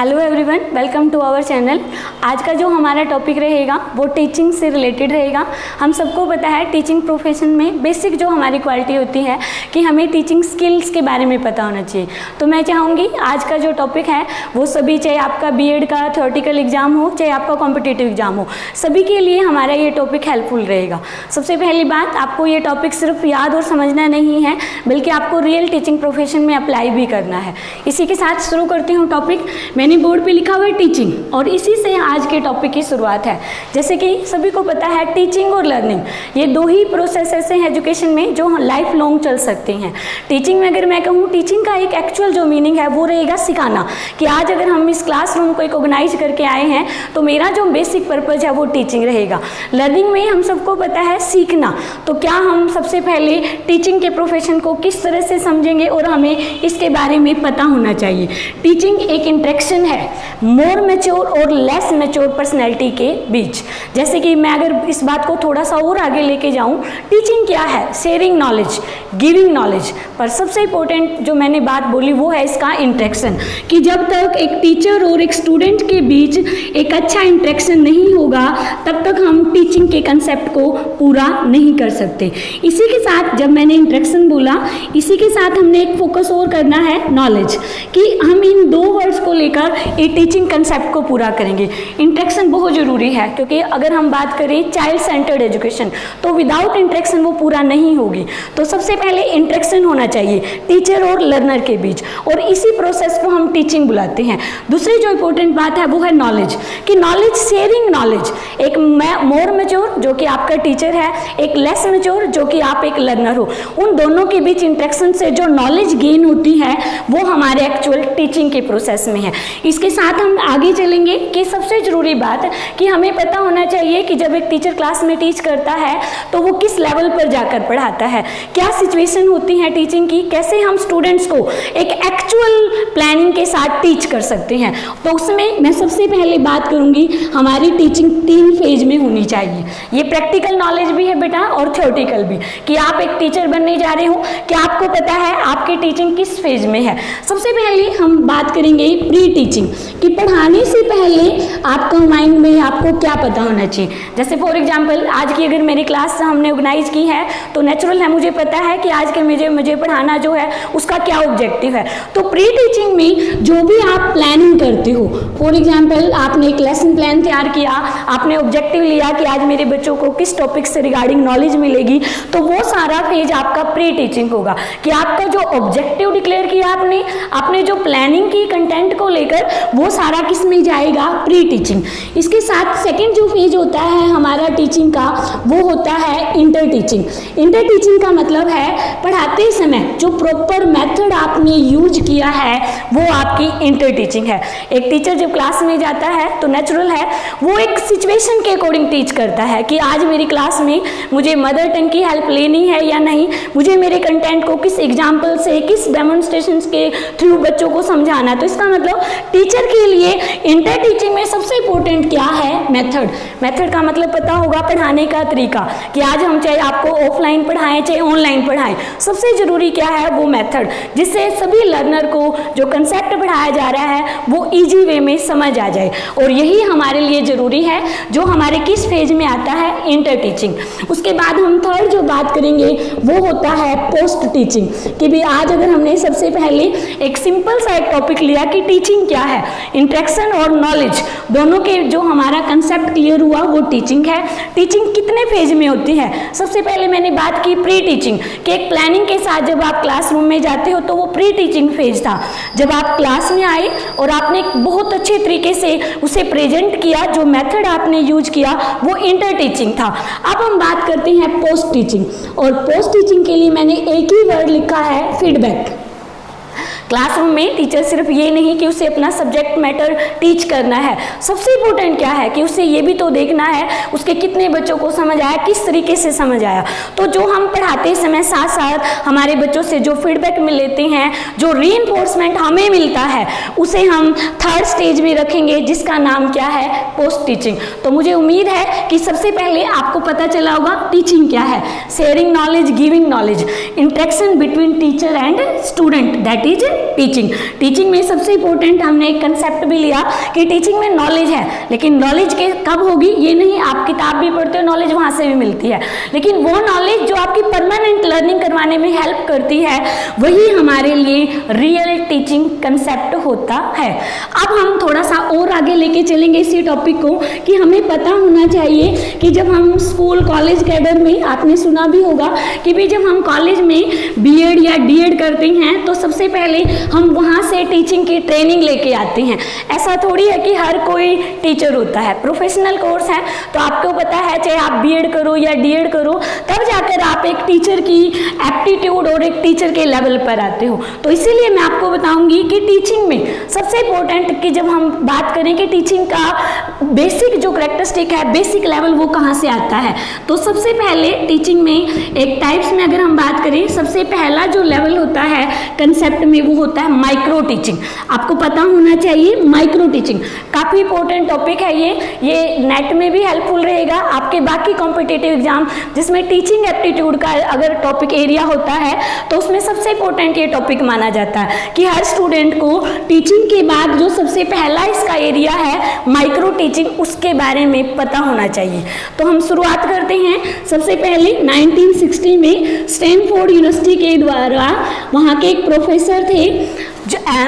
Hello everyone, welcome to our channel. आज का जो हमारा टॉपिक रहेगा वो टीचिंग से रिलेटेड रहेगा। हम सबको पता है टीचिंग प्रोफेशन में बेसिक जो हमारी क्वालिटी होती है कि हमें टीचिंग स्किल्स के बारे में पता होना चाहिए। तो मैं चाहूँगी आज का जो टॉपिक है वो सभी, चाहे आपका बीएड का थ्योरेटिकल एग्जाम हो, चाहे आपका कॉम्पिटिटिव एग्जाम हो, सभी के लिए हमारा ये टॉपिक हेल्पफुल रहेगा। सबसे पहली बात, आपको ये टॉपिक सिर्फ याद और समझना नहीं है, बल्कि आपको रियल टीचिंग प्रोफेशन में अप्लाई भी करना है। इसी के साथ शुरू करती हूँ टॉपिक। मैंने बोर्ड पे लिखा हुआ है टीचिंग, और इसी से आज के टॉपिक की शुरुआत है। जैसे कि सभी को पता है टीचिंग और लर्निंग ये दो ही प्रोसेस ऐसे हैं एजुकेशन में जो लाइफ लॉन्ग चल सकते हैं। टीचिंग में अगर मैं कहूँ, टीचिंग का एक एक्चुअल जो मीनिंग है वो रहेगा सिखाना, कि आज अगर हम इस क्लासरूम को एक ऑर्गेनाइज करके आए हैं तो मेरा जो बेसिक पर्पज है वो टीचिंग रहेगा। लर्निंग में हम सबको पता है सीखना। तो क्या हम सबसे पहले टीचिंग के प्रोफेशन को किस तरह से समझेंगे और हमें इसके बारे में पता होना चाहिए। टीचिंग एक इंटरेक्शन है मोर मैच्योर और लेस मैच्योर पर्सनैलिटी के बीच। जैसे कि मैं अगर इस बात को थोड़ा सा और आगे लेके जाऊं, टीचिंग क्या है? Sharing knowledge, giving knowledge. पर सबसे इंपॉर्टेंट जो मैंने बात बोली वो है इसका इंटरेक्शन, कि जब तक एक टीचर और एक स्टूडेंट के बीच एक अच्छा इंटरेक्शन नहीं होगा तब तक हम टीचिंग के कंसेप्ट को पूरा नहीं कर सकते। इसी के साथ जब मैंने इंटरेक्शन बोला, इसी के साथ हमने एक फोकस और करना है नॉलेज, कि हम इन दो वर्ड्स को लेकर ये टीचिंग कंसेप्ट को पूरा करेंगे। इंटरेक्शन बहुत जरूरी है, क्योंकि अगर हम बात करें चाइल्ड सेंटर्ड एजुकेशन तो विदाउट इंटरेक्शन वो पूरा नहीं होगी। तो सबसे पहले इंटरेक्शन होना चाहिए टीचर और लर्नर के बीच, और इसी प्रोसेस को हम टीचिंग बुलाते हैं। दूसरी जो इंपॉर्टेंट बात है वो है नॉलेज, कि नॉलेज, शेयरिंग नॉलेज। एक मोर मैच्योर जो कि आपका टीचर है, एक लेस मैच्योर जो कि आप एक लर्नर हो, उन दोनों के बीच इंटरेक्शन से जो नॉलेज गेन होती है वो हमारे एक्चुअल टीचिंग के प्रोसेस में है। इसके साथ हम आगे चलेंगे कि सबसे जरूरी बात कि हमें पता होना चाहिए कि जब एक टीचर क्लास में टीच करता है तो वो किस लेवल पर जाकर पढ़ाता है, क्या सिचुएशन होती है टीचिंग की, कैसे हम स्टूडेंट्स को एक एक्चुअल प्लानिंग के साथ टीच कर सकते हैं। तो उसमें मैं सबसे पहले बात करूंगी, हमारी टीचिंग 3 फेज में होनी चाहिए। ये प्रैक्टिकल नॉलेज भी है बेटा और थ्योरेटिकल भी, कि आप एक टीचर बनने जा रहे हो, क्या आपको पता है आपकी टीचिंग किस फेज में है। सबसे पहले हम बात करेंगे प्री टीचिंग, कि पढ़ाने से पहले आपका माइंड में आपको क्या पता होना चाहिए। जैसे फॉर एग्जांपल आज की अगर मेरी क्लास हमने ऑर्गेनाइज की है तो नेचुरल है, मुझे पता है कि आज के मुझे पढ़ाना जो है उसका क्या ऑब्जेक्टिव है। तो प्री टीचिंग में जो भी आप प्लानिंग करते हो, फॉर एग्जांपल आपने एक लेसन प्लान तैयार किया, आपने ऑब्जेक्टिव लिया कि आज मेरे बच्चों को किस टॉपिक से रिगार्डिंग नॉलेज मिलेगी, तो वो सारा फेज आपका प्री टीचिंग होगा, कि आपका जो ऑब्जेक्टिव डिक्लेयर किया आपने जो प्लानिंग की कंटेंट को लेकर, वो सारा किस में जाएगा? Pre teaching. इसके साथ सेकंड जो फेज होता है हमारा टीचिंग का वो होता है इंटर टीचिंग। इंटर टीचिंग का मतलब है पढ़ाते समय जो प्रॉपर मेथड आपने यूज किया है वो आपकी इंटर टीचिंग है। एक टीचर जब क्लास में जाता है तो नेचुरल है वो एक सिचुएशन के अकॉर्डिंग टीच करता है, कि आज मेरी क्लास में मुझे मदर टंग की हेल्प लेनी है या नहीं, मुझे मेरे कंटेंट को किस एग्जाम्पल से, किस डेमोन्स्ट्रेशन के थ्रू बच्चों को समझाना। तो इसका मतलब टीचर के लिए इंटर टीचिंग में सबसे इंपॉर्टेंट क्या है? मेथड। मेथड का मतलब पता होगा पढ़ाने का तरीका, कि आज हम चाहे आपको ऑफलाइन पढ़ाएं चाहे ऑनलाइन पढ़ाएं, सबसे जरूरी क्या है? वो मेथड, जिससे सभी लर्नर को जो कंसेप्ट पढ़ाया जा रहा है वो इजी वे में समझ आ जाए। और यही हमारे लिए जरूरी है जो हमारे किस फेज में आता है? Inter teaching. उसके बाद हम थर्ड जो बात करेंगे वो होता है पोस्ट टीचिंग, कि भी आज अगर हमने सबसे पहले एक सिंपल सा एक टॉपिक लिया कि टीचिंग क्या है, इंटरेक्शन और नॉलेज दोनों के जो हमारा कंसेप्ट क्लियर हुआ वो टीचिंग है। टीचिंग कितने फेज में होती है? सबसे पहले मैंने बात की प्री टीचिंग, कि एक प्लानिंग के साथ जब आप क्लासरूम में जाते हो तो वो प्री टीचिंग फेज था, जब आप क्लास में आए और आपने बहुत अच्छे तरीके से उसे प्रेजेंट किया, जो मेथड आपने यूज किया वो इंटर टीचिंग था। अब हम बात करते हैं पोस्ट टीचिंग, और पोस्ट टीचिंग के लिए मैंने एक ही वर्ड लिखा है, फीडबैक। क्लासरूम में टीचर सिर्फ ये नहीं कि उसे अपना सब्जेक्ट मैटर टीच करना है, सबसे इंपॉर्टेंट क्या है कि उसे ये भी तो देखना है उसके कितने बच्चों को समझ आया, किस तरीके से समझ आया। तो जो हम पढ़ाते समय साथ साथ हमारे बच्चों से जो फीडबैक मिल लेते हैं, जो रीइंफोर्समेंट हमें मिलता है, उसे हम थर्ड स्टेज में रखेंगे, जिसका नाम क्या है? Post teaching. तो मुझे उम्मीद है कि सबसे पहले आपको पता चला होगा टीचिंग क्या है। Sharing knowledge, giving knowledge, interaction between teacher and student, that is teaching. Teaching में सबसे इंपॉर्टेंट हमने एक कंसेप्ट भी लिया कि टीचिंग में नॉलेज है, लेकिन नॉलेज के कब होगी ये नहीं, आप किताब भी पढ़ते हो, नॉलेज वहाँ से भी मिलती है, लेकिन वो नॉलेज जो आपकी परमानेंट लर्निंग करवाने में हेल्प करती है वही हमारे लिए रियल टीचिंग कंसेप्ट होता है। अब हम थोड़ा सा और आगे लेके चलेंगे इसी टॉपिक को कि हमें पता होना चाहिए कि जब हम स्कूल कॉलेज कैडर में, आपने सुना भी होगा कि भी जब हम कॉलेज में बीएड या डीएड करते हैं तो सबसे पहले हम वहाँ से टीचिंग की ट्रेनिंग लेके आते हैं। ऐसा थोड़ी है कि हर कोई टीचर होता है, प्रोफेशनल कोर्स है, तो आपको पता है चाहे आप बीएड करो या डीएड करो तब जाकर आप एक टीचर की एप्टीट्यूड और एक टीचर के लेवल पर आते हो। तो इसीलिए मैं आपको बताऊंगी कि टीचिंग में सबसे इंपॉर्टेंट कि जब हम बात करें कि टीचिंग का बेसिक जो करैक्टरिस्टिक है, बेसिक लेवल वो कहाँ से आता है, तो सबसे पहले टीचिंग में एक टाइप्स में अगर हम बात करें, सबसे पहला जो लेवल होता है कंसेप्ट में वो होता है माइक्रो टीचिंग। आपको पता होना चाहिए माइक्रो टीचिंग काफ़ी इंपॉर्टेंट टॉपिक है। ये नेट में भी हेल्पफुल रहेगा, आपके बाकी कॉम्पिटिटिव एग्जाम जिसमें टीचिंग एप्टीट्यूड का अगर टॉपिक एरिया होता है तो उसमें सबसे इंपॉर्टेंट ये टॉपिक माना जाता है कि हर स्टूडेंट को टीचिंग के बाद जो सबसे पहला इसका एरिया है माइक्रो टीचिंग, उसके बारे में पता होना चाहिए। तो हम शुरुआत करते हैं। सबसे पहले 1960 में स्टैनफोर्ड यूनिवर्सिटी के द्वारा वहाँ के एक प्रोफेसर थे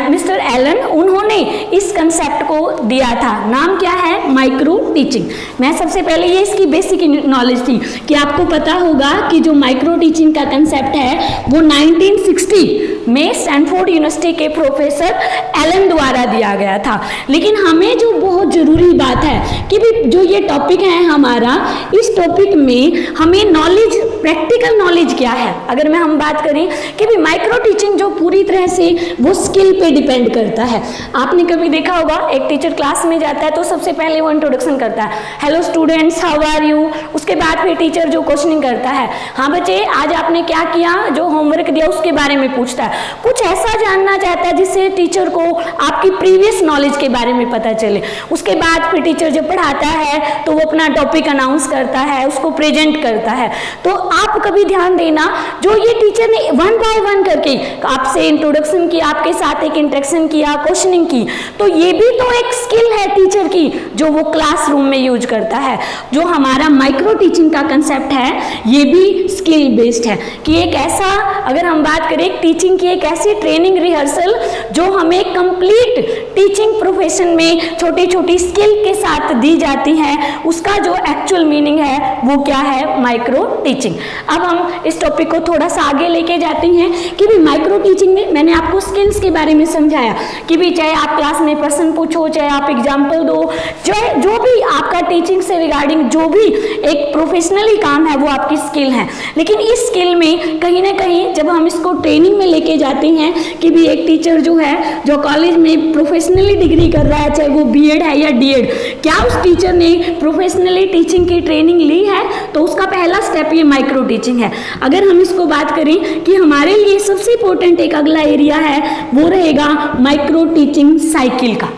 मिस्टर एलन, उन्होंने इस कंसेप्ट को दिया था। नाम क्या है? Micro teaching. मैं सबसे पहले ये इसकी बेसिक नॉलेज थी कि आपको पता होगा कि जो माइक्रो टीचिंग का कंसेप्ट है वो 1960 में स्टैनफोर्ड यूनिवर्सिटी के प्रोफेसर एलन द्वारा दिया गया था। लेकिन हमें जो बहुत ज़रूरी बात है कि भी जो ये टॉपिक है हमारा, इस टॉपिक में हमें नॉलेज, प्रैक्टिकल नॉलेज क्या है, अगर मैं हम बात करें कि भी माइक्रो टीचिंग जो पूरी तरह से वो स्किल पे डिपेंड करता है। आपने कभी देखा होगा एक टीचर क्लास में जाता है तो सबसे पहले वो इंट्रोडक्शन करता है, hello students how are you. उसके बाद फिर टीचर जो क्वेश्चनिंग करता है, हाँ बच्चे आज आपने क्या किया, जो होमवर्क दिया उसके बारे में पूछता है, कुछ ऐसा जानना चाहता है जिससे टीचर को आपकी प्रीवियस नॉलेज के बारे में पता चले। उसके बाद फिर टीचर जब पढ़ाता है तो वो अपना टॉपिक अनाउंस करता है, उसको प्रेजेंट करता है। तो आप कभी ध्यान देना, जो ये टीचर ने वन बाय वन करके आपसे इंट्रोडक्शन किया, आपके साथ एक इंटरेक्शन किया, क्वेश्चनिंग की, तो ये भी तो एक स्किल है टीचर की जो वो क्लासरूम में यूज करता है। जो हमारा माइक्रो टीचिंग का कंसेप्ट है ये भी स्किल बेस्ड है कि एक ऐसा, अगर हम बात करें टीचिंग की, एक ऐसी ट्रेनिंग रिहर्सल जो हमें कंप्लीट टीचिंग प्रोफेशन में छोटी छोटी स्किल के साथ दी जाती है, उसका जो एक्चुअल मीनिंग है वो क्या है? Micro teaching. अब हम इस टॉपिक को थोड़ा सा आगे लेके जाते हैं कि भी माइक्रो टीचिंग में मैंने आपको स्किल्स के बारे में समझाया कि भी चाहे आप क्लास में प्रश्न पूछो, चाहे आप एग्जाम्पल दो, चाहे जो भी आपका टीचिंग से रिगार्डिंग जो भी एक प्रोफेशनली काम है वो आपकी स्किल है। लेकिन इस स्किल में कहीं ना कहीं जब हम इसको ट्रेनिंग में लेके जाते हैं कि भी एक टीचर जो है जो कॉलेज में प्रोफेशनली डिग्री कर रहा है, चाहे वो बीएड है या डीएड, क्या उस टीचर ने प्रोफेशनली टीचिंग की ट्रेनिंग ली है? तो उसका पहला स्टेप ये माइक्रो टीचिंग है। अगर हम इसको बात करें कि हमारे लिए सबसे इंपॉर्टेंट एक अगला एरिया है वो रहेगा माइक्रो टीचिंग साइकिल का।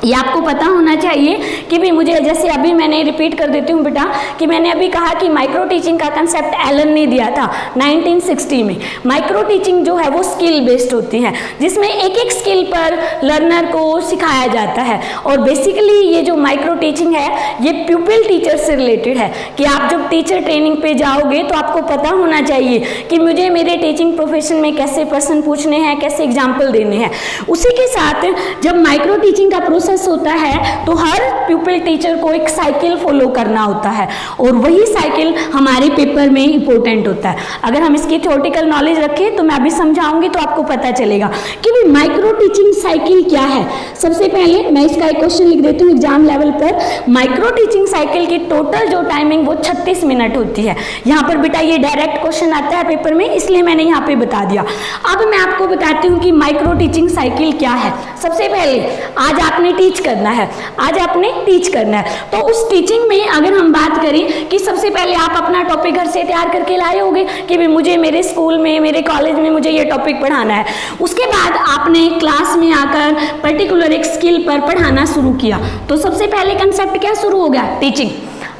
ये आपको पता होना चाहिए कि भी मुझे, जैसे अभी मैंने रिपीट कर देती हूँ बेटा कि मैंने अभी कहा कि माइक्रो टीचिंग का कंसेप्ट एलन ने दिया था 1960 में। माइक्रो टीचिंग जो है वो स्किल बेस्ड होती है जिसमें एक एक स्किल पर लर्नर को सिखाया जाता है। और बेसिकली ये जो माइक्रो टीचिंग है ये प्यूपिल टीचर से रिलेटेड है कि आप जब टीचर ट्रेनिंग पे जाओगे तो आपको पता होना चाहिए कि मुझे मेरे टीचिंग प्रोफेशन में कैसे प्रश्न पूछने हैं, कैसे एग्जाम्पल देने हैं। उसी के साथ जब माइक्रो टीचिंग का प्रोसेस होता है तो हर प्यूपिल टीचर को एक साइकिल फॉलो करना होता है और वही साइकिल हमारे पेपर में इंपॉर्टेंट होता है। अगर हम इसकी थ्योरेटिकल नॉलेज रखें तो मैं अभी समझाऊंगी तो आपको पता चलेगा कि भी माइक्रो टीचिंग साइकिल क्या है। सबसे पहले मैं इसका एक क्वेश्चन लिख देती हूँ एग्जाम लेवल पर। माइक्रो टीचिंग साइकिल की टोटल जो टाइमिंग वो 36 मिनट होती है। यहाँ पर बेटा ये डायरेक्ट क्वेश्चन आता है पेपर में, इसलिए मैंने यहाँ पे बता दिया। अब मैं आपको बताती हूँ कि माइक्रो टीचिंग साइकिल क्या है। सबसे पहले आज आपने टीच करना है, आज आपने टीच करना है, तो उस टीचिंग में अगर हम बात करें कि सबसे पहले आप अपना टॉपिक घर से तैयार करके लाए होंगे कि भी मुझे मेरे स्कूल में, मेरे कॉलेज में मुझे ये टॉपिक पढ़ाना है। उसके बाद आपने क्लास में आकर पर्टिकुलर एक स्किल पर पढ़ाना शुरू किया, तो सबसे पहले कंसेप्ट क्या शुरू हो गया? टीचिंग।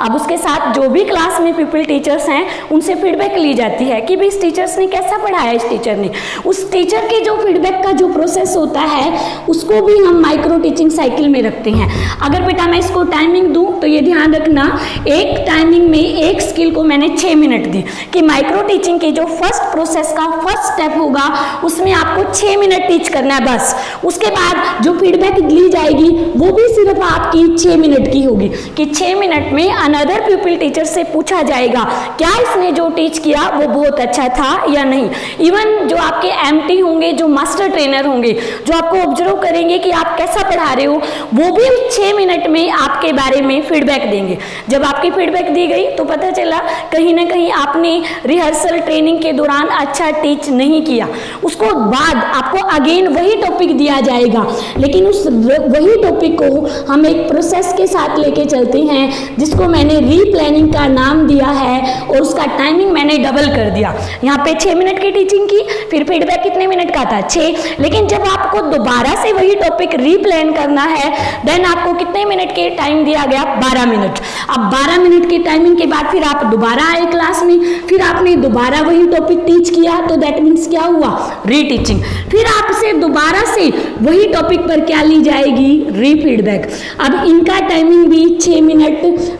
अब उसके साथ जो भी क्लास में पीपल टीचर्स हैं उनसे फीडबैक ली जाती है कि भाई इस टीचर्स ने कैसा पढ़ाया, इस टीचर ने, उस टीचर के जो फीडबैक का जो प्रोसेस होता है उसको भी हम माइक्रो टीचिंग साइकिल में रखते हैं। अगर बेटा मैं इसको टाइमिंग दूं तो ये ध्यान रखना, एक टाइमिंग में एक स्किल को मैंने 6 मिनट दी कि माइक्रो टीचिंग के जो फर्स्ट प्रोसेस का फर्स्ट स्टेप होगा उसमें आपको 6 मिनट टीच करना है बस। उसके बाद जो फीडबैक ली जाएगी वो भी सिर्फ आपकी 6 मिनट की होगी कि 6 मिनट में अनदर पीपल टीचर से पूछा जाएगा क्या इसने जो टीच किया वो बहुत अच्छा था या नहीं। इवन जो आपके एमटी होंगे, जो मास्टर ट्रेनर होंगे, जो आपको ऑब्जर्व करेंगे कि आप कैसा पढ़ा रहे हो, वो भी 6 मिनट में आपके बारे में फीडबैक देंगे। जब आपकी फीडबैक दी गई तो पता चला कहीं ना कहीं आपने रिहर्सल ट्रेनिंग के दौरान अच्छा टीच नहीं किया, उसको बाद आपको अगेन वही टॉपिक दिया जाएगा, लेकिन उस वही टॉपिक को हम एक प्रोसेस के साथ लेके चलते हैं जिसको मैंने रीप्लानिंग का नाम दिया है और उसका टाइमिंग मैंने डबल कर दिया। यहाँ पे 6 मिनट की टीचिंग की, फिर फीडबैक कितने मिनट का था, 6, लेकिन जब आपको दोबारा से वही टॉपिक रीप्लान करना है देन आपको कितने मिनट के टाइम दिया गया, 12 मिनट। अब 12 मिनट की टाइमिंग के बाद फिर आप दोबारा आए क्लास में, फिर आपने दोबारा वही टॉपिक टीच किया, तो दैट मीन्स क्या हुआ, रीटीचिंग। फिर आपसे दोबारा से वही टॉपिक पर क्या ली जाएगी, रीफीडबैक। अब इनका टाइमिंग भी 6 मिनट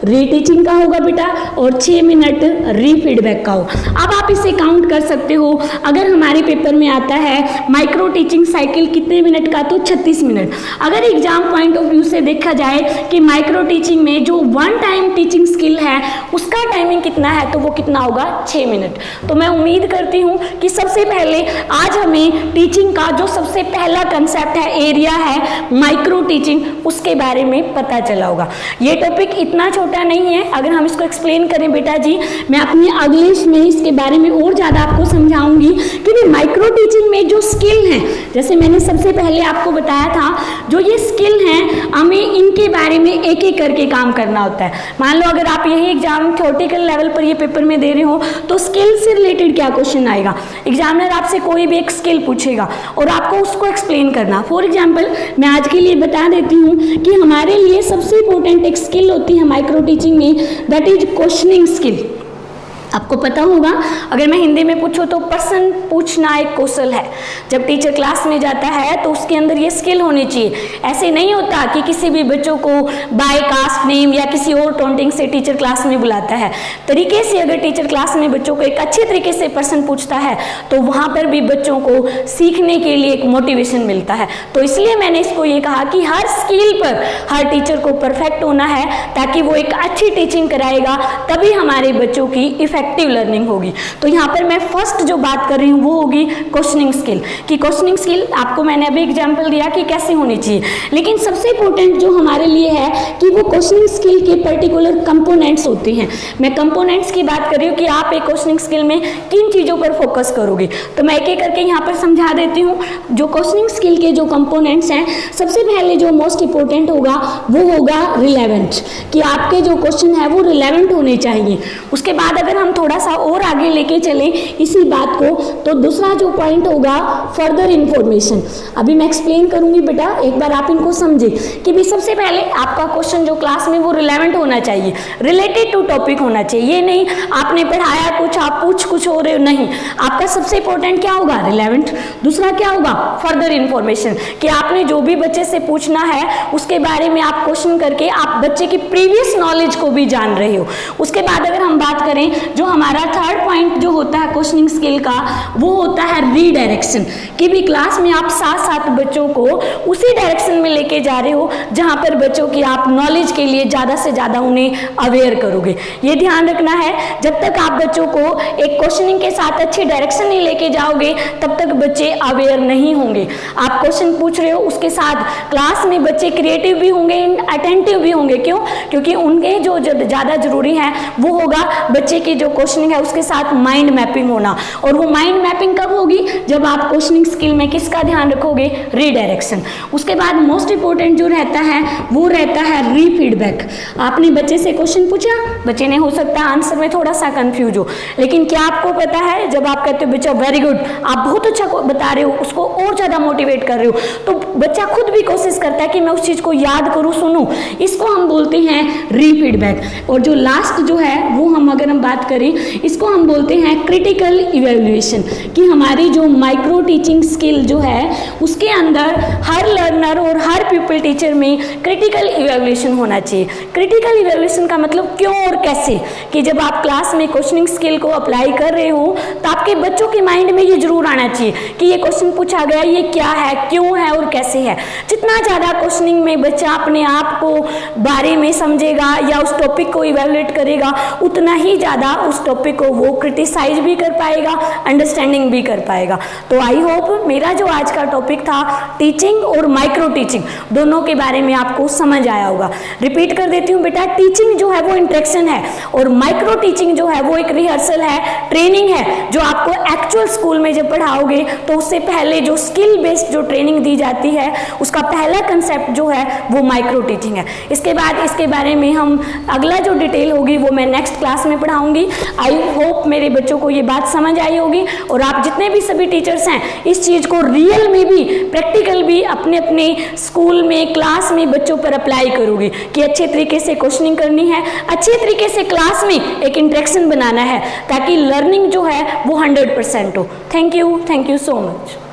रीटीचिंग का होगा बेटा और 6 मिनट रीफीडबैक का हो। अब आप इसे काउंट कर सकते हो, अगर हमारे पेपर में आता है माइक्रो टीचिंग साइकिल कितने मिनट का, तो 36 मिनट। अगर एग्जाम पॉइंट ऑफ व्यू से देखा जाए कि माइक्रो टीचिंग में जो वन टाइम टीचिंग स्किल है उसका टाइमिंग कितना है, तो वो कितना होगा, 6 मिनट। तो मैं उम्मीद करती हूँ कि सबसे पहले आज हमें टीचिंग का जो सबसे पहला कंसेप्ट है, एरिया है माइक्रो टीचिंग, उसके बारे में पता चला होगा। ये टॉपिक इतना छोटा नहीं है, अगर हम इसको एक्सप्लेन करें बेटा जी, मैं अपने अगले में इसके बारे में और ज़्यादा आपको समझाऊंगी कि माइक्रो टीचिंग में जो स्किल हैं, जैसे मैंने सबसे पहले आपको बताया था, जो ये स्किल हैं हमें इनके बारे में एक एक करके काम करना होता है। मान लो अगर आप यही एग्जाम थ्योरेटिकल लेवल पर ये पेपर में दे रहे हो तो स्किल से रिलेटेड क्या क्वेश्चन आएगा, एग्जामिनर आपसे कोई भी एक स्किल पूछेगा और आपको उसको एक्सप्लेन करना। फॉर एग्जाम्पल मैं आज के लिए बता देती हूँ कि हमारे लिए सबसे इंपॉर्टेंट एक स्किल होती है माइक्रो टीचिंग में, दैट इज क्वेश्चनिंग स्किल। आपको पता होगा, अगर मैं हिंदी में पूछूं तो प्रश्न पूछना एक कौशल है। जब टीचर क्लास में जाता है तो उसके अंदर ये स्किल होनी चाहिए। ऐसे नहीं होता कि किसी भी बच्चों को बाय कास्ट नेम या किसी और टॉन्टिंग से टीचर क्लास में बुलाता है। तरीके से अगर टीचर क्लास में बच्चों को एक अच्छे तरीके से प्रश्न पूछता है तो वहाँ पर भी बच्चों को सीखने के लिए एक मोटिवेशन मिलता है। तो इसलिए मैंने इसको ये कहा कि हर स्किल पर हर टीचर को परफेक्ट होना है ताकि वो एक अच्छी टीचिंग कराएगा, तभी हमारे बच्चों की इफेक्टिव लर्निंग होगी। तो यहाँ पर मैं फर्स्ट जो बात कर रही हूँ वो होगी क्वेश्चनिंग स्किल, कि क्वेश्चनिंग स्किल आपको मैंने अभी एग्जांपल दिया कि कैसे होनी चाहिए, लेकिन सबसे इंपॉर्टेंट जो हमारे लिए है कि वो क्वेश्चनिंग स्किल के पर्टिकुलर कंपोनेंट्स होते हैं। मैं कंपोनेंट्स की बात कर रही हूँ कि आप एक क्वेश्चनिंग स्किल में किन चीज़ों पर फोकस करोगे, तो मैं एक एक करके यहाँ पर समझा देती हूँ। जो क्वेश्चनिंग स्किल के जो कंपोनेंट्स हैं, सबसे पहले जो मोस्ट इंपॉर्टेंट होगा वो होगा रिलेवेंट, कि आपके जो क्वेश्चन है वो रिलेवेंट होने चाहिए। उसके बाद अगर हम थोड़ा सा और आगे लेके चले इसी बात को, तो दूसरा जो पॉइंट होगा फर्दर इंफॉर्मेशन। अभी मैं एक्सप्लेन करूंगी बेटा, एक बार आप इनको समझे कि भी सबसे पहले आपका क्वेश्चन जो क्लास में वो रिलेवेंट होना चाहिए, रिलेटेड टू टॉपिक होना चाहिए। ये नहीं आपने पढ़ाया कुछ आप पूछ कुछ हो रहे हो, नहीं, आपका सबसे इंपॉर्टेंट क्या होगा, रिलेवेंट। दूसरा क्या होगा, फर्दर इंफॉर्मेशन, कि आपने जो भी बच्चे से पूछना है उसके बारे में आप क्वेश्चन करके आप बच्चे की प्रीवियस नॉलेज को भी जान रहे हो। उसके बाद अगर हम बात करें, जो हमारा थर्ड पॉइंट जो होता है क्वेश्चनिंग स्किल का, वो होता है रीडायरेक्शन, कि भी क्लास में आप साथ साथ बच्चों को उसी डायरेक्शन में लेके जा रहे हो जहां पर बच्चों की आप नॉलेज के लिए ज़्यादा से ज़्यादा उन्हें अवेयर करोगे। ये ध्यान रखना है, जब तक आप बच्चों को एक क्वेश्चनिंग के साथ अच्छी डायरेक्शन नहीं लेके जाओगे तब तक बच्चे अवेयर नहीं होंगे। आप क्वेश्चन पूछ रहे हो, उसके साथ क्लास में बच्चे क्रिएटिव भी होंगे, अटेंटिव भी होंगे। क्यों? क्योंकि उनके जो ज़्यादा जरूरी है वो होगा बच्चे की जो क्वेश्चनिंग है उसके साथ माइंड मैपिंग होना, और वो माइंड मैपिंग कब होगी, जब आप क्वेश्चनिंग स्किल में किसका ध्यान रखोगे, रीडायरेक्शन। उसके बाद मोस्ट इंपॉर्टेंट जो रहता है वो रहता है रीफीडबैक। आपने बच्चे से क्वेश्चन पूछा, बच्चे ने हो सकता है आंसर में थोड़ा सा कंफ्यूज हो, लेकिन क्या आपको पता है जब आप कहते हो बच्चा वेरी गुड, आप बहुत अच्छा बता रहे हो, उसको और ज़्यादा मोटिवेट कर रहे हो, तो बच्चा खुद भी कोशिश करता है कि मैं उस चीज़ को याद करूँ, सुनूँ। इसको हम बोलते हैं रीफीडबैक। और जो लास्ट जो है वो अगर हम बात करें, इसको हम बोलते हैं क्रिटिकल इवैल्यूएशन, कि हमारी जो माइक्रो टीचिंग स्किल जो है उसके अंदर हर लर्नर और हर पीपल टीचर में क्रिटिकल इवैल्यूएशन होना चाहिए। क्रिटिकल इवैल्यूएशन का मतलब क्यों और कैसे, कि जब आप क्लास में क्वेश्चनिंग स्किल को अप्लाई कर रहे हो तो आपके बच्चों के माइंड में ये जरूर आना चाहिए कि ये क्वेश्चन पूछा गया, ये क्या है, क्यों है और कैसे है। जितना ज़्यादा क्वेश्चनिंग में बच्चा अपने आप को बारे में समझेगा या उस टॉपिक को इवैल्यूएट करेगा, उतना ही ज़्यादा उस टॉपिक को वो क्रिटिसाइज भी कर पाएगा, अंडरस्टैंडिंग भी कर पाएगा। तो आई होप मेरा जो आज का टॉपिक था टीचिंग और माइक्रो टीचिंग दोनों के बारे में आपको समझ आया होगा। रिपीट कर देती हूँ बेटा, टीचिंग जो है वो इंटरेक्शन है और माइक्रो टीचिंग जो है वो एक रिहर्सल है, ट्रेनिंग है, जो आपको एक्चुअल स्कूल में जब पढ़ाओगे तो उससे पहले जो स्किल बेस्ड जो ट्रेनिंग दी जाती है उसका पहला कंसेप्ट जो है वो माइक्रो टीचिंग है। इसके बाद इसके बारे में हम अगला जो डिटेल होगी वो मैं नेक्स्ट क्लास में पढ़ाऊंगी। आई होप मेरे बच्चों को ये बात समझ आई होगी और आप जितने भी सभी टीचर्स हैं इस चीज़ को रियल में भी प्रैक्टिकल भी अपने अपने स्कूल में क्लास में बच्चों पर अप्लाई करोगे कि अच्छे तरीके से क्वेश्चनिंग करनी है, अच्छे तरीके से क्लास में एक इंटरेक्शन बनाना है ताकि लर्निंग जो है वो 100% हो। Thank you so much.